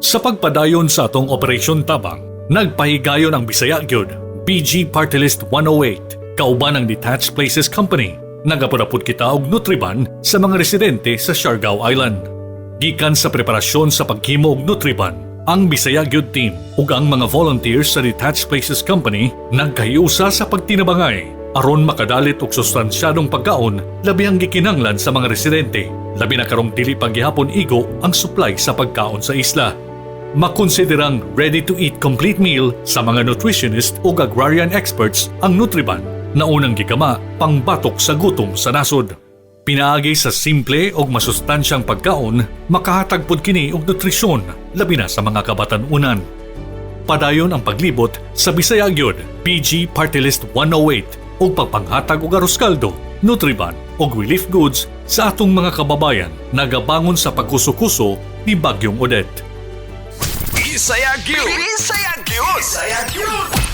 Sa pagpadayon sa atong Operasyon Tabang, nagpahigayon ang Bisaya Gyud BG Party-list 108, kauban ng Detached Places Company. Nagapod-apod kita og Nutriban sa mga residente sa Siargao Island. Gikan sa preparasyon sa paghimo og Nutriban, ang Bisaya Gyud team ug ang mga volunteers sa Detached Places Company nagkahiusa sa pagtinabangay aron makadalit og sustansyadong pagkaon labi ang gikinanglan sa mga residente, labi na karong dili pa gihapon igo ang supply sa pagkaon sa isla. Makonsiderang ready-to-eat complete meal sa mga nutritionist o agrarian experts ang Nutriban na unang gikama pangbatok sa gutom sa nasod. Pinaagi sa simple o masustansyang pagkaon, makahatag pod kini og nutrisyon labi na sa mga kabatan-unan. Padayon ang paglibot sa Bisaya Gyud BG Party-list 108 o pagpanghatag og Arroz Caldo, Nutriban o relief goods sa atong mga kababayan nagabangon sa pagkuso-kuso ni Bagyong Odette. Bisaya Gyud! Bisaya Gyud! Bisaya Gyud!